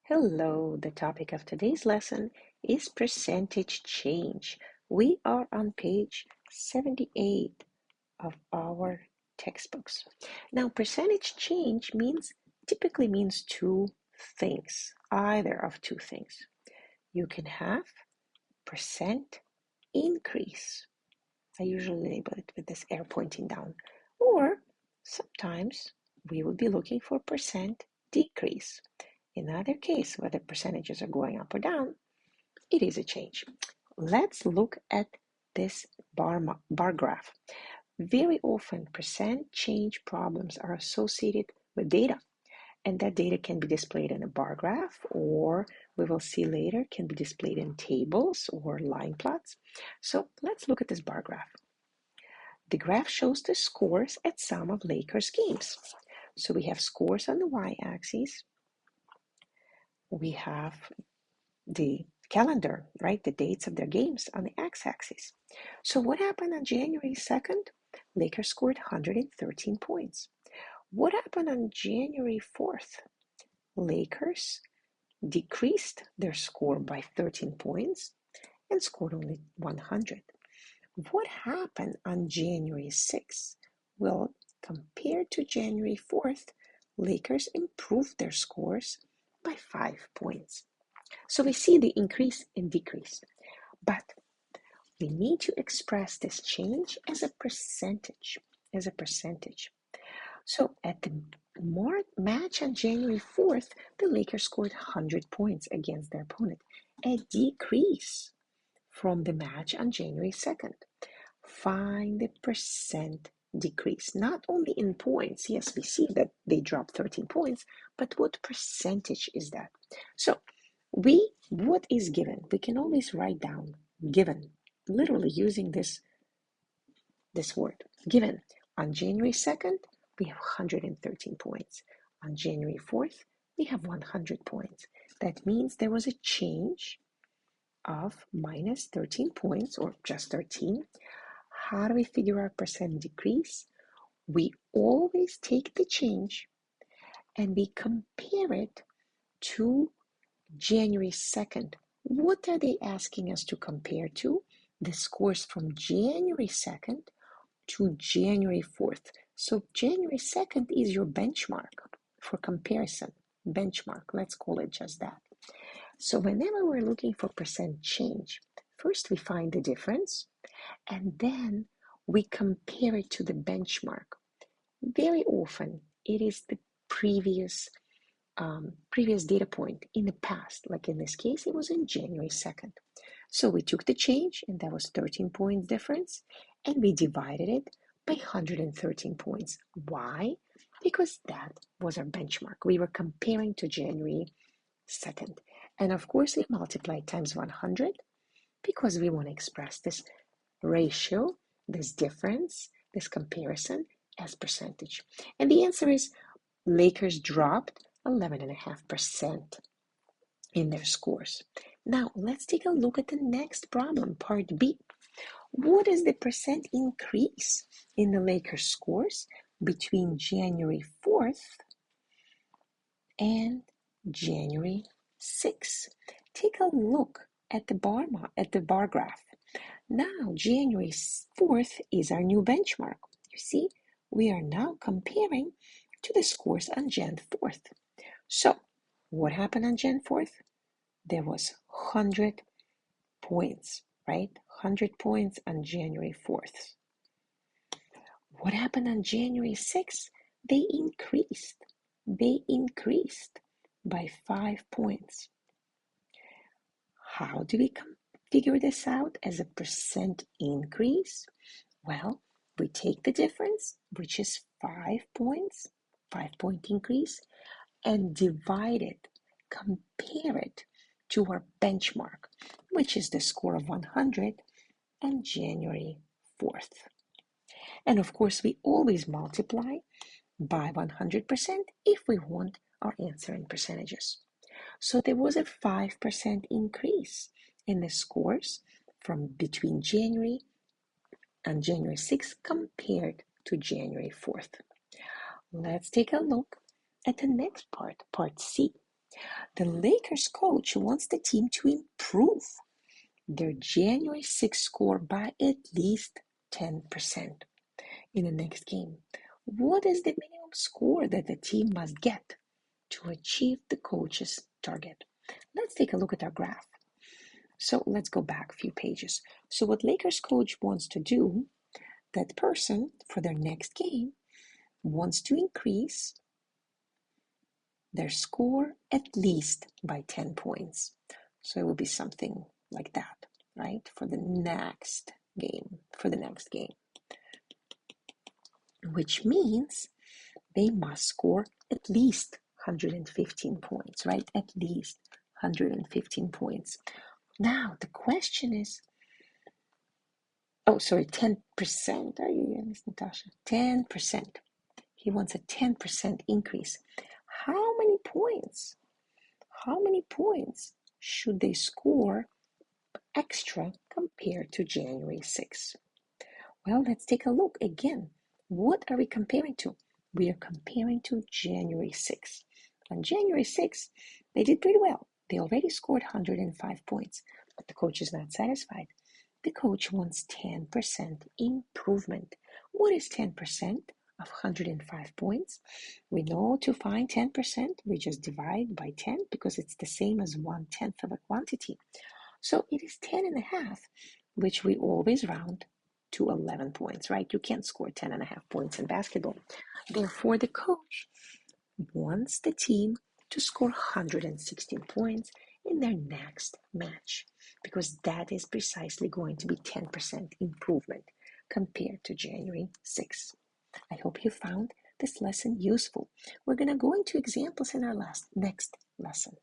Hello, the topic of today's lesson is percentage change. We are on page 78 of our textbooks. Now, percentage change typically means two things, either of two things. You can have percent increase. I usually label it with this arrow pointing down. Or sometimes we will be looking for percent decrease. In either case, whether percentages are going up or down, it is a change. Let's look at this bar graph. Very often, percent change problems are associated with data, and that data can be displayed in a bar graph, or we will see later, can be displayed in tables or line plots. So let's look at this bar graph. The graph shows the scores at some of Lakers games. So we have scores on the y-axis. We have the calendar, right? The dates of their games on the x-axis. So what happened on January 2nd? Lakers scored 113 points. What happened on January 4th? Lakers decreased their score by 13 points and scored only 100. What happened on January 6th? Well, compared to January 4th, Lakers improved their scores by 5 points. So we see the increase and decrease, but we need to express this change as a percentage, So at the match on January 4th, the Lakers scored 100 points against their opponent, a decrease from the match on January 2nd. Find the percent decrease, not only in points. Yes, we see that they dropped 13 points, but what percentage is that? So what is given? We can always write down given, literally using this word, given. On January 2nd, we have 113 points. On January 4th, we have 100 points. That means there was a change of minus 13 points, or just 13. How do we figure out percent decrease? We always take the change and we compare it to January 2nd. What are they asking us to compare to? The scores from January 2nd to January 4th. So January 2nd is your benchmark for comparison. Benchmark, let's call it just that. So whenever we're looking for percent change, first we find the difference and then we compare it to the benchmark. Very often it is the previous data point in the past. Like in this case, it was in January 2nd. So we took the change, and that was 13 points difference, and we divided it by 113 points. Why? Because that was our benchmark. We were comparing to January 2nd. And of course, we multiplied times 100 because we want to express this ratio, this difference, this comparison as percentage. And the answer is Lakers dropped 11.5% in their scores. Now, let's take a look at the next problem, part B. What is the percent increase in the Lakers scores between January 4th and January 6th? Take a look at the bar graph. Now, January 4th is our new benchmark. You see, we are now comparing to the scores on Jan 4th. So, what happened on Jan 4th? There was 100 points, right? 100 points on January 4th. What happened on January 6th? They increased by 5 points. How do we figure this out as a percent increase? Well, we take the difference, which is 5 points, 5-point increase, and divide it, compare it to our benchmark, which is the score of 100 on January 4th. And of course, we always multiply by 100% if we want our answer in percentages. So there was a 5% increase in the scores from between January and January 6th compared to January 4th. Let's take a look at the next part C. The Lakers coach wants the team to improve their January 6th score by at least 10% in the next game. What is the minimum score that the team must get to achieve the coach's target? Let's take a look at our graph. So let's go back a few pages. So what Lakers coach wants to do, that person for their next game wants to increase their score at least by 10 points. So it will be something like that, right? For the next game, which means they must score at least 115 points, right? At least 115 points. Now, the question is, 10%. Are you, Miss Natasha? 10%. He wants a 10% increase. How many points? How many points should they score extra compared to January 6th? Well, let's take a look again. What are we comparing to? We are comparing to January 6th. On January 6th, they did pretty well. They already scored 105 points, but the coach is not satisfied. The coach wants 10% improvement. What is 10% of 105 points? We know to find 10%, we just divide by 10 because it's the same as 1/10 of a quantity. So it is 10 and a half, which we always round to 11 points, right? You can't score 10 and a half points in basketball. Therefore, the coach wants the team to score 116 points in their next match, because that is precisely going to be 10% improvement compared to January 6th. I hope you found this lesson useful. We're going to go into examples in our next lesson.